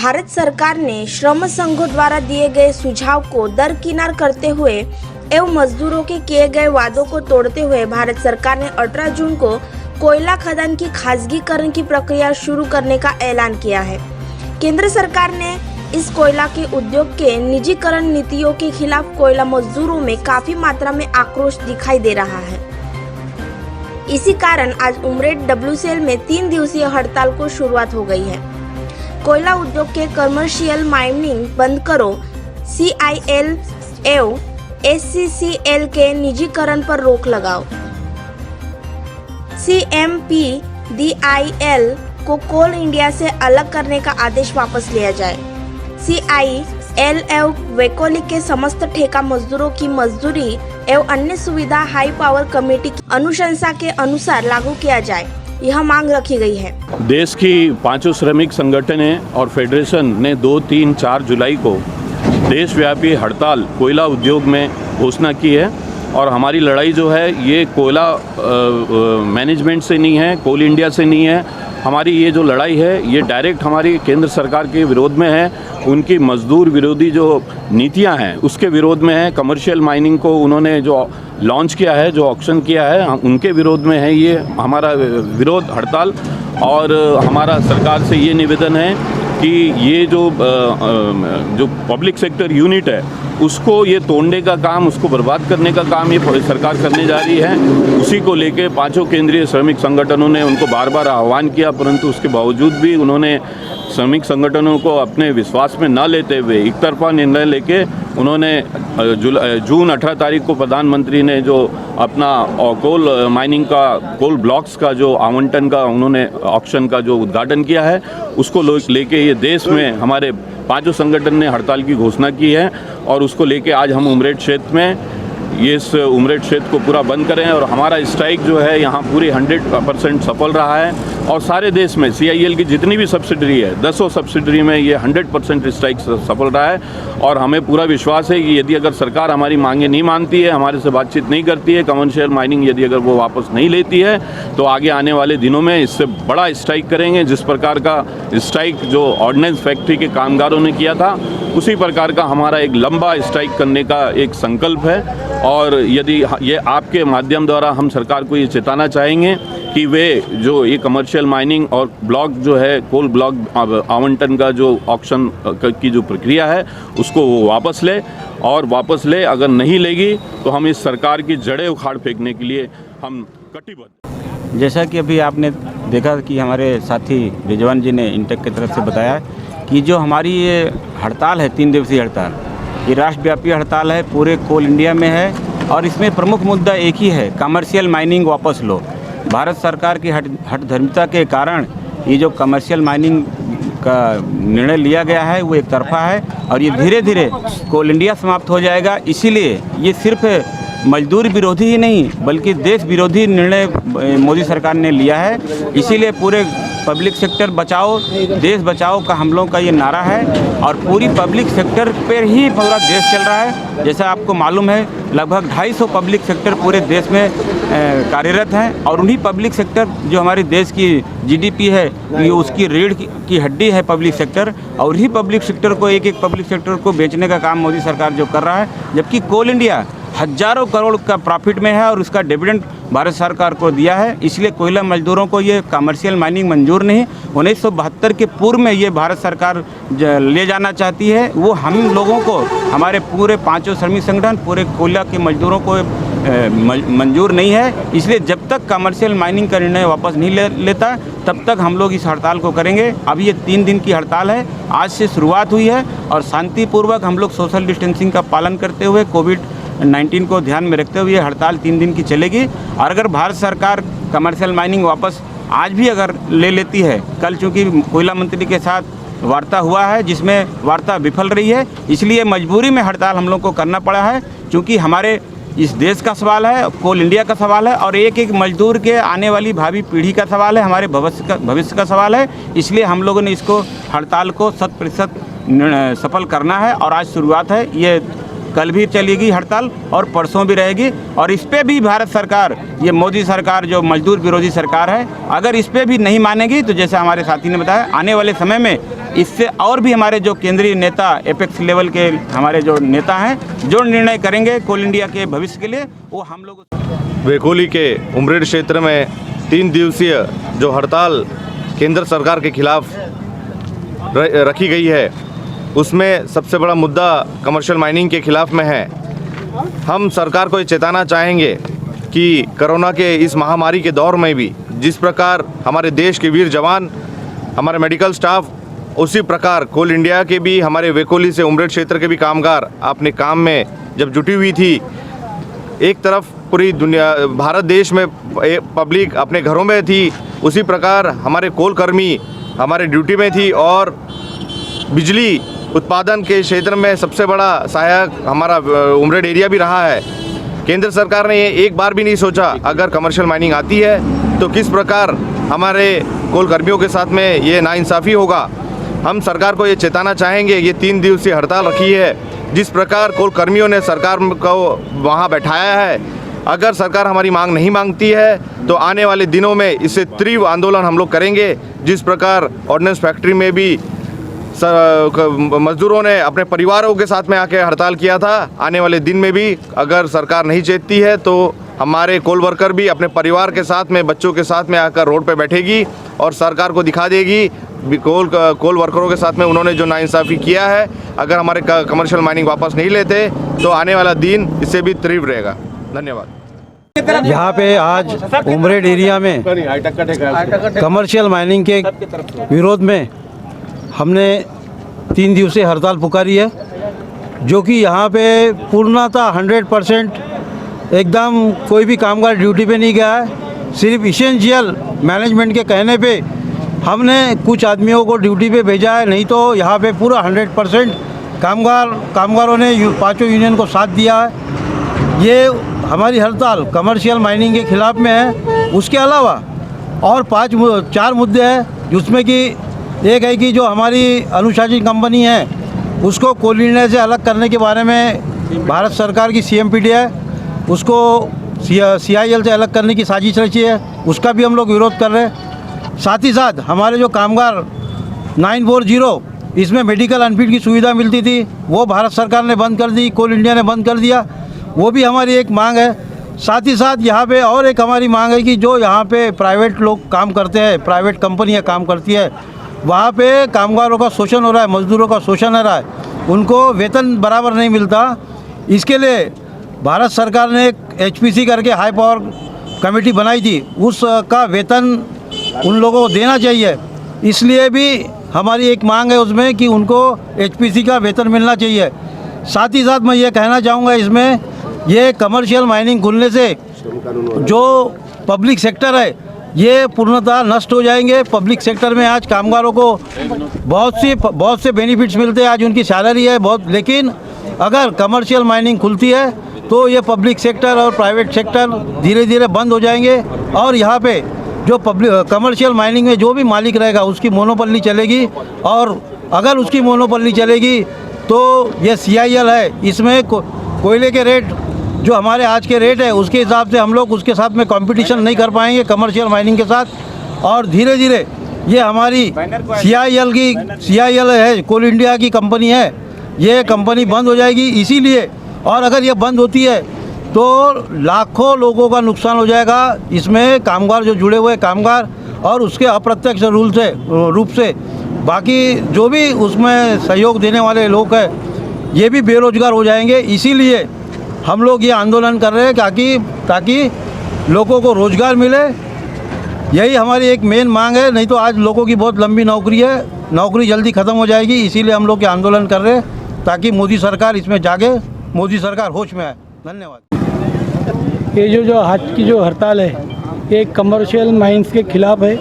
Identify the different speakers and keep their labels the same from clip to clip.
Speaker 1: भारत सरकार ने श्रम संघों द्वारा दिए गए सुझाव को दरकिनार करते हुए एवं मजदूरों के किए गए वादों को तोड़ते हुए भारत सरकार ने 18 जून को कोयला खदान की खासगीकरण की प्रक्रिया शुरू करने का ऐलान किया है। केंद्र सरकार ने इस कोयला के उद्योग के निजीकरण नीतियों के खिलाफ कोयला मजदूरों में काफी मात्रा में आक्रोश दिखाई दे रहा है। इसी कारण आज उमरेड WCL में 3 दिवसीय हड़ताल को शुरुआत हो गई है। कोयला उद्योग के कमर्शियल माइनिंग बंद करो, CIL एवं SCCL के निजीकरण पर रोक लगाओ, CMPDIL को कोल इंडिया से अलग करने का आदेश वापस लिया जाए, CIL एवं वैकोलिक के समस्त ठेका मजदूरों की मजदूरी एवं अन्य सुविधा हाई पावर कमेटी की अनुशंसा के अनुसार लागू किया जाए, यह मांग रखी गई है।
Speaker 2: देश की 5 श्रमिक संगठनें और फेडरेशन ने 2, 3, 4 जुलाई को देशव्यापी हड़ताल कोयला उद्योग में घोषणा की है। और हमारी लड़ाई जो है ये कोयला मैनेजमेंट से नहीं है, कोल इंडिया से नहीं है। हमारी ये जो लड़ाई है ये डायरेक्ट हमारी केंद्र सरकार के विरोध में है। उनकी मजदूर विरोधी जो नीतियां हैं उसके विरोध में है। कमर्शियल माइनिंग को उन्होंने जो लॉन्च किया है, जो ऑक्शन किया है, उनके विरोध में है ये हमारा विरोध हड़ताल। और हमारा सरकार से ये निवेदन है कि ये जो पब्लिक सेक्टर यूनिट है उसको ये तोड़ने का काम, उसको बर्बाद करने का काम ये सरकार करने जा रही है। उसी को लेके 5 केंद्रीय श्रमिक संगठनों ने उनको बार बार आह्वान किया, परंतु उसके बावजूद भी उन्होंने श्रमिक संगठनों को अपने विश्वास में न लेते हुए एक तरफा निर्णय लेके उन्होंने जून 18 तारीख को प्रधानमंत्री ने जो अपना कोल माइनिंग का, कोल ब्लॉक्स का जो आवंटन का उन्होंने ऑक्शन का जो उद्घाटन किया है उसको लेके ये देश में हमारे 5 संगठन ने हड़ताल की घोषणा की है। और उसको लेके आज हम उमरेड क्षेत्र में इस उमरेड क्षेत्र को पूरा बंद करें। और हमारा स्ट्राइक जो है यहाँ पूरी 100% सफल रहा है। और सारे देश में CIL की जितनी भी सब्सिडरी है, 10 सब्सिडरी में ये 100% स्ट्राइक सफल रहा है। और हमें पूरा विश्वास है कि यदि अगर सरकार हमारी मांगे नहीं मानती है, हमारे से बातचीत नहीं करती है, कमर्शियल माइनिंग यदि अगर वो वापस नहीं लेती है, तो आगे आने वाले दिनों में इससे बड़ा स्ट्राइक करेंगे। जिस प्रकार का स्ट्राइक जो ऑर्डिनेंस फैक्ट्री के कामगारों ने किया था, उसी प्रकार का हमारा एक लंबा स्ट्राइक करने का एक संकल्प है। और यदि ये आपके माध्यम द्वारा हम सरकार को ये चेताना चाहेंगे कि वे जो ये कमर्शियल माइनिंग और ब्लॉक जो है, कोल ब्लॉक आवंटन का जो ऑक्शन की जो प्रक्रिया है उसको वो वापस ले। और वापस ले, अगर नहीं लेगी तो हम इस सरकार की जड़ें उखाड़ फेंकने के लिए हम कटिबद्ध।
Speaker 3: जैसा कि अभी आपने देखा कि हमारे साथी रिजवान जी ने इंटेक की तरफ से बताया कि जो हमारी ये हड़ताल है, 3 दिवसीय हड़ताल, ये राष्ट्रव्यापी हड़ताल है, पूरे कोल इंडिया में है। और इसमें प्रमुख मुद्दा एक ही है, कमर्शियल माइनिंग वापस लो। भारत सरकार की हठधर्मिता के कारण ये जो कमर्शियल माइनिंग का निर्णय लिया गया है वो एक तरफा है और ये धीरे धीरे कोल इंडिया समाप्त हो जाएगा। इसीलिए ये सिर्फ मजदूर विरोधी ही नहीं बल्कि देश विरोधी निर्णय मोदी सरकार ने लिया है। इसीलिए पूरे पब्लिक सेक्टर बचाओ, देश बचाओ का हम लोगों का ये नारा है। और पूरी पब्लिक सेक्टर पर ही पूरा देश चल रहा है। जैसा आपको मालूम है, लगभग 250 पब्लिक सेक्टर पूरे देश में कार्यरत हैं। और उन्हीं पब्लिक सेक्टर जो हमारे देश की GDP है, ये उसकी रीढ़ की हड्डी है पब्लिक सेक्टर। और ही पब्लिक सेक्टर को, एक पब्लिक सेक्टर को बेचने का काम मोदी सरकार जो कर रहा है, जबकि कोल इंडिया हजारों करोड़ का प्रॉफिट में है और उसका डिविडेंड भारत सरकार को दिया है। इसलिए कोयला मजदूरों को ये कमर्शियल माइनिंग मंजूर नहीं। 1972 के पूर्व में ये भारत सरकार ले जाना चाहती है। वो हम लोगों को, हमारे पूरे 5 श्रमिक संगठन, पूरे कोयला के मजदूरों को मंजूर नहीं है। इसलिए जब तक कमर्शियल माइनिंग का निर्णय वापस नहीं लेता तब तक हम लोग इस हड़ताल को करेंगे। अब ये 3 दिन की हड़ताल है, आज से शुरुआत हुई है और शांतिपूर्वक हम लोग सोशल डिस्टेंसिंग का पालन करते हुए, कोविड-19 को ध्यान में रखते हुए हड़ताल 3 दिन की चलेगी। और अगर भारत सरकार कमर्शियल माइनिंग वापस आज भी अगर ले लेती है, कल चूँकि कोयला मंत्री के साथ वार्ता हुआ है जिसमें वार्ता विफल रही है, इसलिए मजबूरी में हड़ताल हम लोग को करना पड़ा है। क्योंकि हमारे इस देश का सवाल है, कोल इंडिया का सवाल है और एक मजदूर के आने वाली भावी पीढ़ी का सवाल है, हमारे भविष्य का सवाल है। इसलिए हम लोगों ने इसको हड़ताल को 100% सफल करना है। और आज शुरुआत है, ये कल भी चलेगी हड़ताल और परसों भी रहेगी। और इस पे भी भारत सरकार, ये मोदी सरकार जो मजदूर विरोधी सरकार है, अगर इस पे भी नहीं मानेगी तो जैसे हमारे साथी ने बताया, आने वाले समय में इससे और भी हमारे जो केंद्रीय नेता एपेक्स लेवल के हमारे जो नेता हैं जो निर्णय करेंगे कोल इंडिया के भविष्य के लिए, वो हम लोग।
Speaker 4: वेकोली के उमरेड क्षेत्र में 3 दिवसीय जो हड़ताल केंद्र सरकार के खिलाफ रखी गई है, उसमें सबसे बड़ा मुद्दा कमर्शियल माइनिंग के खिलाफ में है। हम सरकार को ये चेताना चाहेंगे कि कोरोना के इस महामारी के दौर में भी जिस प्रकार हमारे देश के वीर जवान, हमारे मेडिकल स्टाफ, उसी प्रकार कोल इंडिया के भी हमारे वेकोली से उमरेड क्षेत्र के भी कामगार अपने काम में जब जुटी हुई थी। एक तरफ पूरी दुनिया भारत देश में पब्लिक अपने घरों में थी, उसी प्रकार हमारे कोल कर्मी हमारे ड्यूटी में थी और बिजली उत्पादन के क्षेत्र में सबसे बड़ा सहायक हमारा उमरेड एरिया भी रहा है। केंद्र सरकार ने ये एक बार भी नहीं सोचा अगर कमर्शियल माइनिंग आती है तो किस प्रकार हमारे कोल कर्मियों के साथ में ये नाइंसाफ़ी होगा। हम सरकार को ये चेताना चाहेंगे, ये 3 दिवसीय हड़ताल रखी है, जिस प्रकार कोल कर्मियों ने सरकार को वहाँ बैठाया है, अगर सरकार हमारी मांग नहीं मांगती है तो आने वाले दिनों में इससे तीव्र आंदोलन हम लोग करेंगे। जिस प्रकार ऑर्डिनेंस फैक्ट्री में भी मजदूरों ने अपने परिवारों के साथ में आके हड़ताल किया था, आने वाले दिन में भी अगर सरकार नहीं चेतती है तो हमारे कोल वर्कर भी अपने परिवार के साथ में, बच्चों के साथ में आकर रोड पे बैठेगी और सरकार को दिखा देगी कोल वर्करों के साथ में उन्होंने जो नाइंसाफ़ी किया है। अगर हमारे कमर्शियल माइनिंग वापस नहीं लेते तो आने वाला दिन इससे भी तीव्र रहेगा। धन्यवाद।
Speaker 5: यहाँ पे आज उमरेड एरिया में कमर्शियल माइनिंग के विरोध में हमने 3 दिवसीय हड़ताल पुकारी है, जो कि यहाँ पे पूर्णतः 100% एकदम कोई भी कामगार ड्यूटी पे नहीं गया है। सिर्फ इसेंशियल मैनेजमेंट के कहने पे हमने कुछ आदमियों को ड्यूटी पे भेजा है, नहीं तो यहाँ पे पूरा 100% कामगारों ने 5 यूनियन को साथ दिया है। ये हमारी हड़ताल कमर्शियल माइनिंग के खिलाफ में है। उसके अलावा और 4 मुद्दे हैं, जिसमें कि एक है कि जो हमारी अनुशासित कंपनी है उसको कोल इंडिया से अलग करने के बारे में भारत सरकार की CMPD है, उसको CIL से अलग करने की साजिश रची है, उसका भी हम लोग विरोध कर रहे हैं। साथ ही साथ हमारे जो कामगार 940 इसमें मेडिकल अनफिट की सुविधा मिलती थी, वो भारत सरकार ने बंद कर दी, कोल इंडिया ने बंद कर दिया, वो भी हमारी एक मांग है। साथ ही साथ यहाँ पे और एक हमारी मांग है कि जो यहाँ पे प्राइवेट लोग काम करते हैं, प्राइवेट कंपनियाँ काम करती है, वहाँ पे कामगारों का शोषण हो रहा है, मजदूरों का शोषण हो रहा है, उनको वेतन बराबर नहीं मिलता। इसके लिए भारत सरकार ने एक HPC करके हाई पावर कमेटी बनाई थी, उसका वेतन उन लोगों को देना चाहिए। इसलिए भी हमारी एक मांग है उसमें कि उनको HPC का वेतन मिलना चाहिए। साथ ही साथ मैं ये कहना चाहूँगा, इसमें ये कमर्शियल माइनिंग खुलने से जो पब्लिक सेक्टर है ये पूर्णतः नष्ट हो जाएंगे। पब्लिक सेक्टर में आज कामगारों को बहुत से बेनिफिट्स मिलते हैं, आज उनकी सैलरी है बहुत, लेकिन अगर कमर्शियल माइनिंग खुलती है तो ये पब्लिक सेक्टर और प्राइवेट सेक्टर धीरे धीरे बंद हो जाएंगे और यहाँ पे जो कमर्शियल माइनिंग में जो भी मालिक रहेगा उसकी मोनोपोली चलेगी, और अगर उसकी मोनोपोली चलेगी तो ये CIL है, इसमें कोयले के रेट जो हमारे आज के रेट है उसके हिसाब से हम लोग उसके साथ में कंपटीशन नहीं कर पाएंगे कमर्शियल माइनिंग के साथ, और धीरे धीरे ये हमारी CIL है, कोल इंडिया की कंपनी है, ये कंपनी बंद हो जाएगी। इसीलिए, और अगर ये बंद होती है तो लाखों लोगों का नुकसान हो जाएगा, इसमें कामगार जो जुड़े हुए कामगार और उसके अप्रत्यक्ष रूप से बाकी जो भी उसमें सहयोग देने वाले लोग हैं ये भी बेरोजगार हो जाएंगे। इसीलिए हम लोग ये आंदोलन कर रहे हैं ताकि लोगों को रोज़गार मिले, यही हमारी एक मेन मांग है। नहीं तो आज लोगों की बहुत लंबी नौकरी है, नौकरी जल्दी ख़त्म हो जाएगी। इसीलिए हम लोग ये आंदोलन कर रहे हैं ताकि मोदी सरकार इसमें जागे, मोदी सरकार होश में आए। धन्यवाद।
Speaker 6: ये जो आज की जो हड़ताल है ये कमर्शियल माइंस के खिलाफ है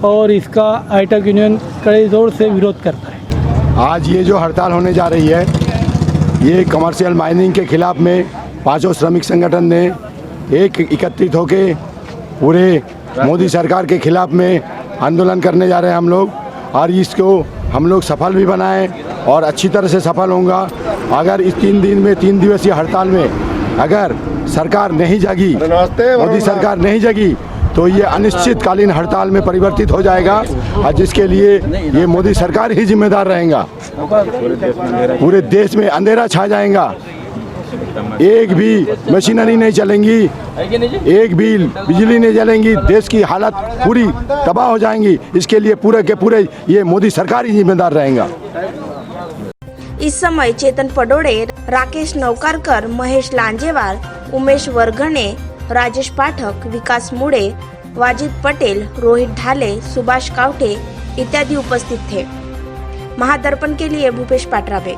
Speaker 6: और इसका आईटक यूनियन कड़े जोर से विरोध करता है।
Speaker 7: आज ये जो हड़ताल होने जा रही है ये कमर्शियल माइनिंग के खिलाफ में 5 श्रमिक संगठन ने एकत्रित होकर पूरे मोदी सरकार के खिलाफ में आंदोलन करने जा रहे हैं हम लोग, और इसको हम लोग सफल भी बनाएं और अच्छी तरह से सफल होगा। अगर इस 3 दिवसीय हड़ताल में अगर सरकार नहीं जागी, मोदी सरकार नहीं जागी, तो ये अनिश्चितकालीन हड़ताल में परिवर्तित हो जाएगा और जिसके लिए ये मोदी सरकार ही जिम्मेदार रहेगा। पूरे देश में अंधेरा छा जाएगा, एक भी मशीनरी नहीं चलेंगी, एक भी बिजली नहीं जलेंगी, देश की हालत पूरी तबाह हो जाएंगी। इसके लिए पूरे के पूरे ये मोदी सरकार ही जिम्मेदार रहेगा।
Speaker 1: इस समय चेतन पडोळे, राकेश नौकारकर, महेश लांजेवार, उमेश वर्घणे, राजेश पाठक, विकास मुड़े, वाजिद पटेल, रोहित ढाले, सुभाष कावटे इत्यादि उपस्थित थे। महादर्पण के लिए भूपेश पाटराबे।